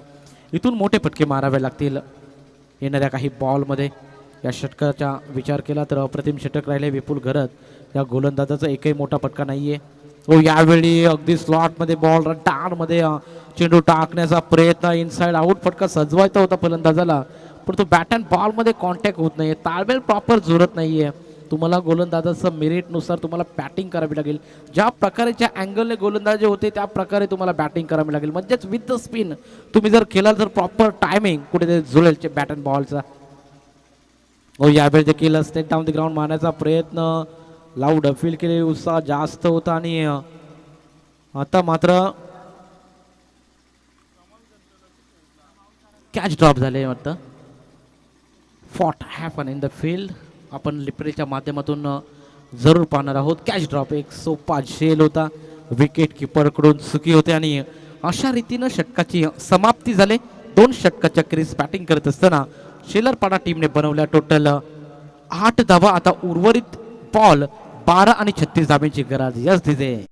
इथून मोठे फटके मारावे लागतील येणाऱ्या काही बॉलमध्ये. या षटकाचा विचार केला तर अप्रतिम षटक राहिले विपुल घरत. या गोलंदाजाचा एकही मोठा फटका नाहीये. हो यावेळी अगदी स्लॉटमध्ये बॉल रडारमध्ये चेंडू टाकण्याचा प्रयत्न. इनसाइड आउट फटका सजवायचा होता फलंदाजाला, पण तो बॅट अँड बॉलमध्ये कॉन्टॅक्ट होत नाहीये. ताळमेळ प्रॉपर जुळत नाहीये. तुम्हाला गोलंदाजाचं मेरिटनुसार तुम्हाला बॅटिंग करावी लागेल. ज्या प्रकारेच्या अँगलने गोलंदाजी होते त्या प्रकारे तुम्हाला बॅटिंग करावी लागेल. म्हणजेच विथ द स्पिन तुम्ही जर केला तर प्रॉपर टायमिंग कुठेतरी जुळेल बॅट अँड बॉलचा. हो यावेळी देखील स्टेट डाऊन द ग्राउंड मारण्याचा प्रयत्न. लाऊड अपील केले, उत्साह जास्त होता आणि आता मात्र कॅच ड्रॉप झाले वाटतं. Fought happen in the field आपण लिपरेच्या माध्यमातून जरूर पाहणार आहोत. कॅच ड्रॉप एक सोपा झेल होता. विकेट किपरकडून चुकी होते आणि अशा रीतीनं षटकाची समाप्ती झाली. 2 षटकाच्या क्रीज बॅटिंग करत असताना शेलरपाडा टीमने बनवल्या टोटल 8 धावा. आता उर्वरित बॉल 12 आणि 36 धाब्यांची गरज. यस दिजे.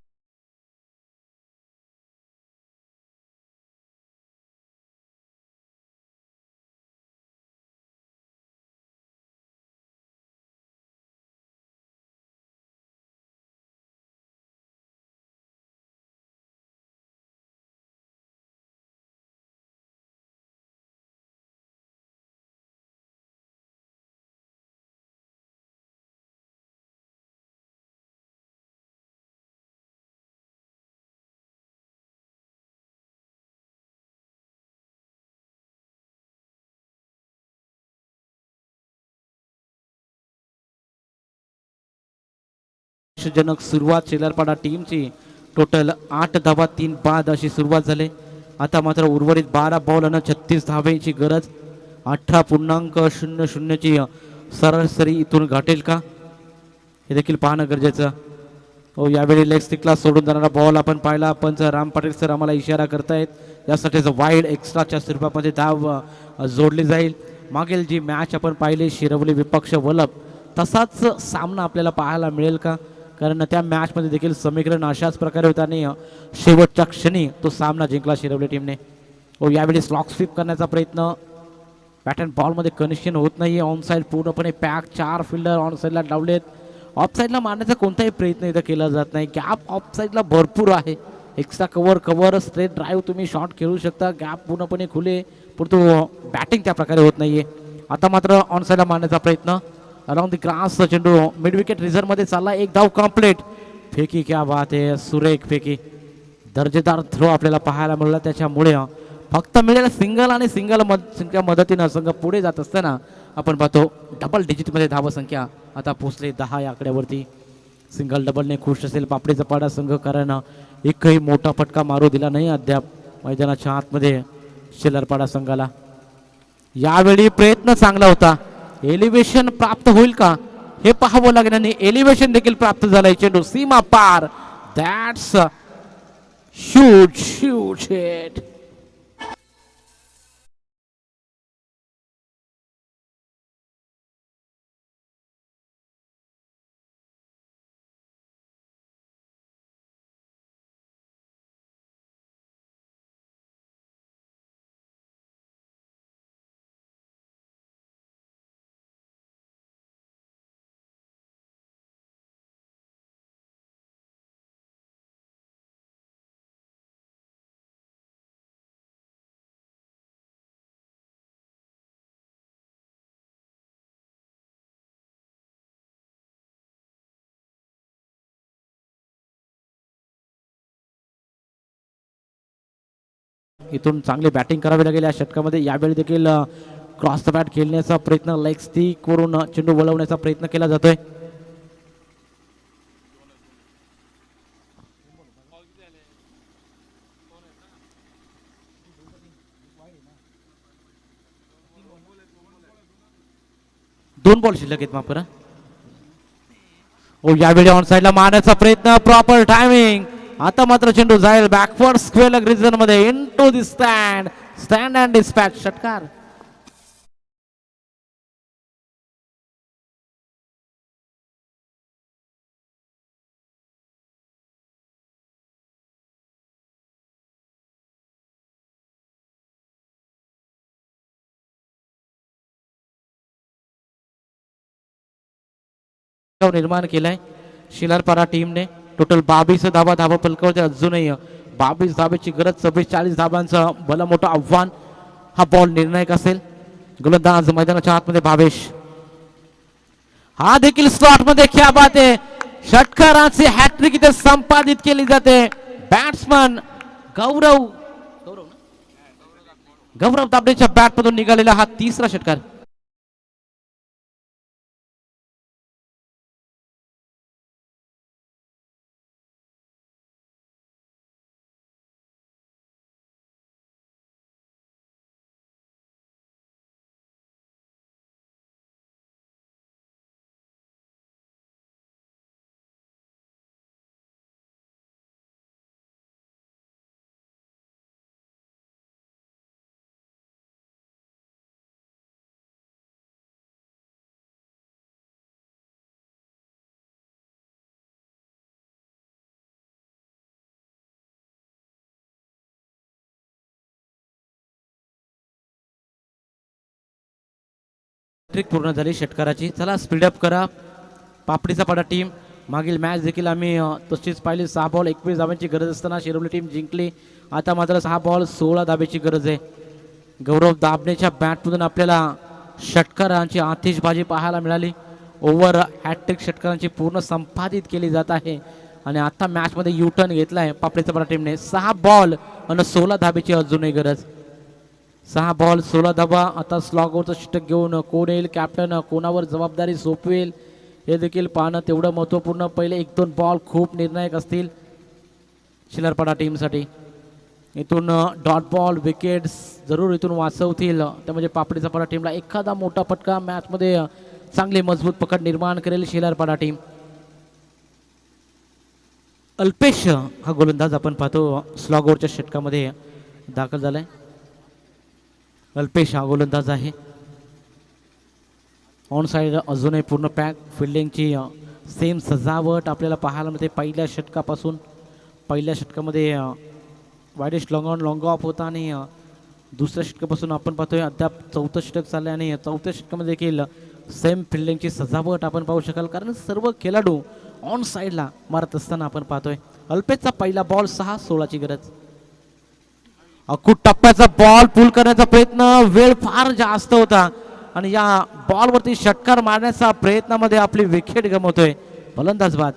जनक सुरुवात शेलरपाडा टीमची. टोटल 8 धावा 3 बाद अशी सुरुवात झाली. आता मात्र उर्वरित 12 बॉल आणि 36 धाब्यांची गरज. 18.00 ची सरासरी इथून गाठेल का हे देखील पाहणं गरजेचं. हो यावेळी लेग स्टिकला सोडून जाणारा बॉल आपण पाहिला. पंच राम पाटील सर आम्हाला इशारा करतायत. यासाठीच वाईड एक्स्ट्राच्या स्वरूपामध्ये धाव जोडली जाईल. मागील जी मॅच आपण पाहिली शिरवली विपक्ष वलप तसाच सामना आपल्याला पाहायला मिळेल का, कारण त्या मॅचमध्ये देखील समीकरण अशाच प्रकारे होतं आणि शेवटच्या क्षणी तो सामना जिंकला शिरवली टीमने. व यावेळी स्लॉक स्वीप करण्याचा प्रयत्न. बॅट अँड बॉलमध्ये कनेक्शन होत नाही. ऑन साईड पूर्णपणे पॅक. 4 फिल्डर ऑन साईडला डावलेत. ऑफ साईडला मारण्याचा कोणताही प्रयत्न इथं केला जात नाही. गॅप ऑफ साईडला भरपूर आहे. एक्स्ट्रा कव्हर स्ट्रेट ड्राईव्ह तुम्ही शॉट खेळू शकता. गॅप पूर्णपणे खुले, परंतु बॅटिंग त्या प्रकारे होत नाहीये. आता मात्र ऑन साईडला मारण्याचा प्रयत्न. अराउंड द ग्रास चेंडू मिड विकेट रिझर्व मध्ये चालला. एक धाव कंप्लीट. फेकी क्या बात आहे. सुरेख फेकी. दर्जेदार थ्रो आपल्याला पाहायला मिळाला. त्याच्यामुळे फक्त मिळेल सिंगल आणि सिंगलच्या मदतीनं संघ पुढे जात असताना आपण पाहतो डबल डिजिटमध्ये धावसंख्या आता पोहोचले 10 या आकड्यावरती. सिंगल डबलने खुश असेल पापडीचा पाडा संघ, कारण एकही मोठा फटका मारू दिला नाही अद्याप मैदानाच्या आतमध्ये शेलरपाडा संघाला. यावेळी प्रयत्न चांगला होता. एलिव्हेशन प्राप्त होईल का हे पाहावं लागेल आणि एलिव्हेशन देखील प्राप्त झालंय. चेंडू सीमा पार. That's shoot hit. इथून चांगली बॅटिंग करावी लागेल या षटकामध्ये. यावेळी देखील क्रॉस द बॅट खेळण्याचा प्रयत्न, लेग स्टिक वरून चेंडू वळवण्याचा प्रयत्न केला जातोय. दोन बॉल शिल्लक आहेत माफ करा. ओ यावेळी ऑन साइडला मारण्याचा प्रयत्न, प्रॉपर टायमिंग. आता मात्र चेंडू जाईल बॅकवर्ड स्क्वेअर लेग रिजन मध्ये, into the stand, stand and dispatch. षटकार. निर्माण केलाय शिलारपाडा टीमने. टोटल 22 धाबा फलकावरती. अजूनही 22 धाब्याची गरज, 44 धाबांचं भलं मोठं आव्हान. हा बॉल निर्णायक असेल. गोलंदाज मैदानाच्या आतमध्ये भावेश, हा देखील स्लॉट मध्ये. क्या बात आहे, षटकाराची हॅट्रिक इथे संपादित केली जाते. बॅट्समन गौरव दाबडेच्या बॅट मधून निघालेला हा तिसरा षटकार. ट्रिक पूर्ण झाली षटकाराची. चला स्पीडअप करा पापडीचा पाडा टीम. मागील मॅच देखील आम्ही तशीच पाहिली. 6 बॉल 21 धाब्यांची गरज असताना शिरोली टीम जिंकली. आता मात्र 6 बॉल 16 धाब्याची गरज आहे. गौरव दाबणेच्या बॅटमधून आपल्याला षटकारांची आतिषबाजी पाहायला मिळाली. ओव्हर हॅट्रिक षटकारांची पूर्ण संपादित केली जात आहे. आणि आता मॅचमध्ये यू टर्न घेतलाय पापडीचा पाडा टीमने. 6 बॉल आणि 16 धाब्याची अजूनही गरज. 6 बॉल 16 धाबा. आता स्लॉगवरचं षटक घेऊन कोण येईल, कॅप्टन कोणावर जबाबदारी सोपवेल हे देखील पाहणं तेवढं महत्त्वपूर्ण. पहिले 1-2 बॉल खूप निर्णायक असतील शिलारपाडा टीमसाठी. इथून डॉट बॉल विकेट्स जरूर इथून वाचवतील. त्यामुळे पापडीचा पाडा टीमला एखादा मोठा फटका मॅचमध्ये चांगली मजबूत पकड निर्माण करेल शिलारपाडा टीम. अल्पेश हा गोलंदाज आपण पाहतो स्लॉगवरच्या षटकामध्ये दाखल झालाय. अल्पेश हा गोलंदाज आहे. ऑन साइड अजूनही पूर्ण पॅक. फिल्डिंगची सेम सजावट आपल्याला पाहायला मिळते पहिल्या षटकापासून. पहिल्या षटकामध्ये वाईडेस्ट लॉंग ऑन लॉंग ऑफ होता आणि दुसऱ्या षटकापासून आपण पाहतोय अद्याप 4थं षटक चाललं आहे. आणि 4थ्या षटकामध्ये देखील सेम फिल्डिंगची सजावट आपण पाहू शकाल, कारण सर्व खेळाडू ऑन साइडला मारत असताना आपण पाहतोय. अल्पेशचा पहिला बॉल 6-16ची गरज. अखूट टप्प्याचा बॉल पुल करण्याचा प्रयत्न, वेळ फार जास्त होता आणि या बॉलवरती षटकार मारण्याचा प्रयत्नामध्ये आपली विकेट गमवतोय फलंदाज बाद.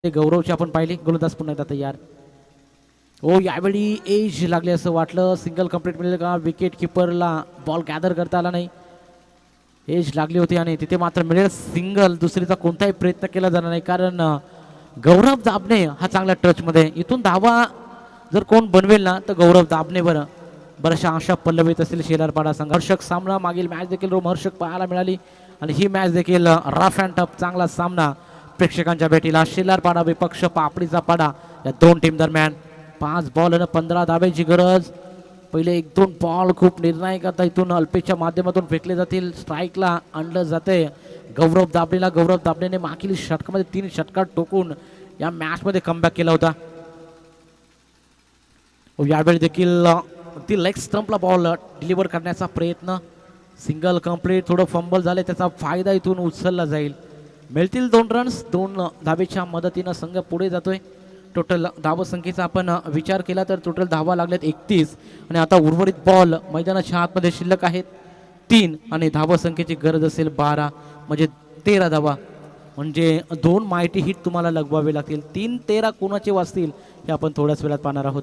गौरवची आपण पाहिली. गोलंदाज पुन्हा एकदा तयार. ओ यावेळी एज लागले असं वाटलं. सिंगल कंप्लीट मिळेल का? विकेट किपरला बॉल गॅदर करता आला नाही. एज लागली होती आणि तिथे मात्र मिळेल सिंगल. दुसरीचा कोणताही प्रयत्न केला जाणार नाही, कारण गौरव दाबणे हा चांगला टचमध्ये. इथून धावा जर कोण बनवेल ना तर गौरव दाबणे. बऱ्याचशा आशा पल्लवित असतील शेलारपाडा संघ. हर्षक सामना. मागील मॅच देखील रोमहर्षक पाहायला मिळाली आणि ही मॅच देखील रफ अँड टफ चांगला सामना प्रेक्षकांच्या भेटीला. शेलारपाडा विपक्ष पापडीचा पाडा या दोन टीम दरम्यान. 5 बॉल आणि 15 धाब्याची गरज. पहिले 1-2 बॉल खूप निर्णायक आता इथून अल्पेशच्या माध्यमातून फेकले जातील. स्ट्राईकला आणलं जाते गौरव दाबलेला. गौरव दाबलेने मागील षटकामध्ये 3 षटकार टोकून या मॅचमध्ये कमबॅक केला होता. यावेळी देखील ती लेग स्टंपला बॉल डिलिव्हर करण्याचा प्रयत्न. Single complete. थोडं फंबल झाले त्याचा फायदा इथून उचलला जाईल. मिळतील 2 रन्स. 2 धावेच्या मदतीनं संघ पुढे जातोय. टोटल धावसंख्येचा आपण विचार केला तर टोटल धावा लागल्यात 31 आणि आता उर्वरित बॉल मैदानाच्या आतमध्ये शिल्लक आहेत 3 आणि धावसंख्येची गरज असेल 12 म्हणजे 13 धावा. म्हणजे 2 मायटी हिट तुम्हाला लगवावे लागतील. 3-13 कोणाचे वाचतील हे आपण थोड्याच वेळात पाहणार आहोत.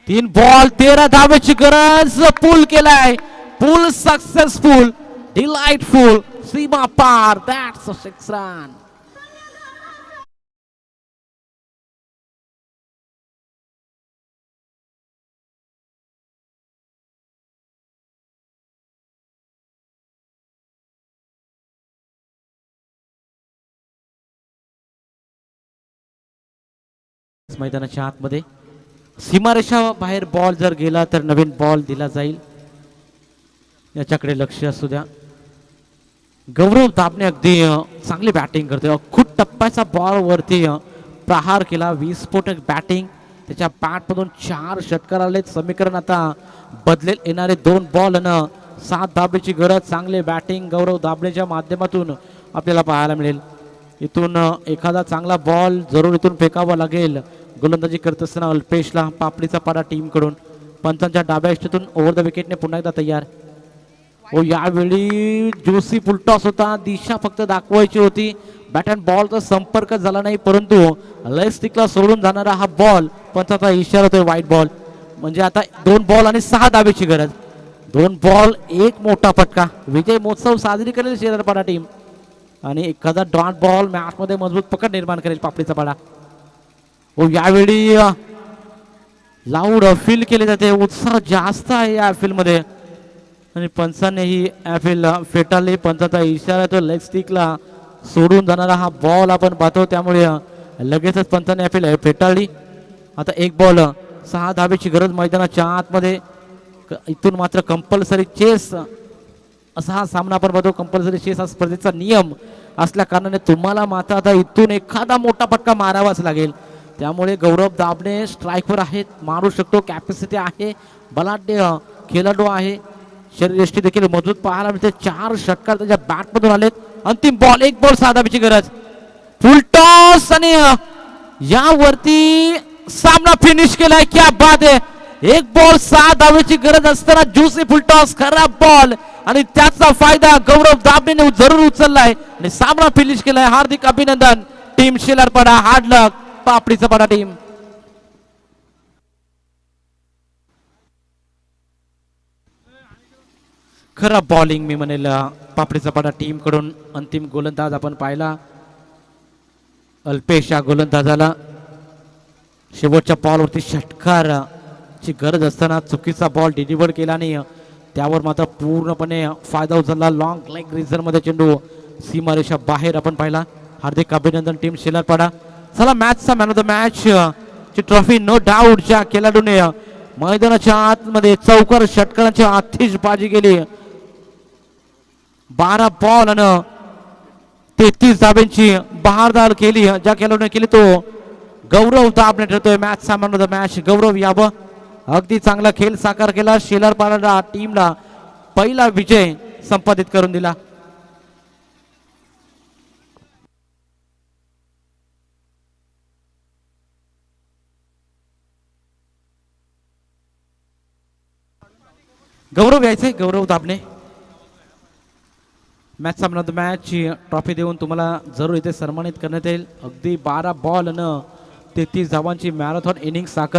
3 बॉल 13 धावेची गरज. पूल केलाय. पूल सक्सेसफुल. डिलाइटफुल. सीमा पार. That's a 6 run. मैदानाच्या आतमध्ये सीमारेषा बाहेर बॉल जर गेला तर नवीन बॉल दिला जाईल. याच्याकडे लक्ष असू द्या. गौरव दाबने अगदी चांगली बॅटिंग करतोय. खूप टप्प्याचा बॉल वरती प्रहार केला. विस्फोटक बॅटिंग. त्याच्या बॅटमधून 4 षटकार आले. समीकरण आता बदलेल. येणारे 2 बॉल आणि 7 धाब्याची गरज. चांगले बॅटिंग गौरव दाबनेच्या माध्यमातून आपल्याला पाहायला मिळेल. इथून एखादा चांगला बॉल जरूर इथून फेकावा लागेल. गोलंदाजी करत असताना अल्पेशला. पापडीचा पाडा टीमकडून. पंचांच्या डाव्या इष्टीतून ओव्हर द विकेटने पुन्हा एकदा तयार. यावेळी जोशी फुलटॉस होता. दिशा फक्त दाखवायची होती. बॅट अँड बॉलचा संपर्क झाला नाही परंतु लेग स्टिकला सोडून जाणारा हा बॉल पंचाचा इशारा होतोय वाईट बॉल. म्हणजे आता 2 बॉल आणि 6 धाब्याची गरज. 2 बॉल 1 मोठा फटका. विजय महोत्सव साजरी करेल शेलारपाडा टीम आणि एखादा डॉट बॉल मॅच मध्ये मजबूत पकड निर्माण करेल पापडीचा पाडा. यावेळी लाऊड अपील केले जाते. उत्साह जास्त आहे या अपील मध्ये आणि पंचाने ही अपील फेटाळली. पंचाचा इशारा तो लेग स्टिकला सोडून जाणारा हा बॉल आपण पाहतो. त्यामुळे लगेचच पंचाने अपील फेटाळली. आता 1 बॉल 6 धाब्याची गरज मैदानाच्या आतमध्ये. इथून मात्र कंपल्सरी चेस असा हा सामना आपण बघतो. कंपल्सरी चेस हा स्पर्धेचा नियम असल्या कारणाने तुम्हाला मात्र आता इथून एखादा मोठा फटका मारावाच लागेल. त्यामुळे गौरव दाबणे स्ट्राईकवर आहेत. मारू शकतो. कॅपॅसिटी आहे. बलाढ्य खेळाडू आहे. शरीरयष्टी देखील मजबूत पाहायला मिळते. 4 षटकार त्याच्या बॅटमधून आलेत. अंतिम बॉल 1 बॉल 6 धाब्याची गरज. फुल टॉस आणि यावरती सामना फिनिश केलाय. क्या बात आहे. 1 बॉल 6 धाब्याची गरज असताना ज्युसी फुल टॉस खराब बॉल आणि त्याचा फायदा गौरव दाबणेने जरूर उचललाय आणि सामना फिनिश केलाय. हार्दिक अभिनंदन टीम शेलारपाडा. हार्ड लक पापडीचा पाडा टीम. खराब बॉलिंग मी म्हणेल पापडीचा पाडा टीम कडून. अंतिम गोलंदाज आपण पाहिला अल्पेश. या गोलंदाजाला शेवटच्या बॉलवरती षटकारची गरज असताना चुकीचा बॉल डिलिव्हर केला आणि त्यावर मात्र पूर्णपणे फायदा उचलला. लॉंग लेग रिझर मध्ये चेंडू सीमारेषा बाहेर आपण पाहिला. हार्दिक अभिनंदन टीम शेलारपाडा. चला मॅचचा मॅन ऑफ द मॅच ची ट्रॉफी नो डाऊट ज्या खेळाडूने मैदानाच्या आतमध्ये चौकार षटकारांची आतिषबाजी केली. 12 बॉल आणि 33 धाब्यांची बहारदार केली ज्या खेळाडूने केली तो गौरव दाबणे ठरतोय मॅचचा मॅन ऑफ द मॅच. गौरव यावं. अगदी चांगला खेळ साकार केला. शेलारपाडा टीमला पहिला विजय संपादित करून दिला. गौरव यायचे. गौरव दाबणे मॅचचा man of the match trophy देऊन तुम्हाला जरूर इथे सन्मानित करण्यात येईल. अगदी 12 बॉल आणि 33 धावांची मॅरेथॉन इनिंग साकार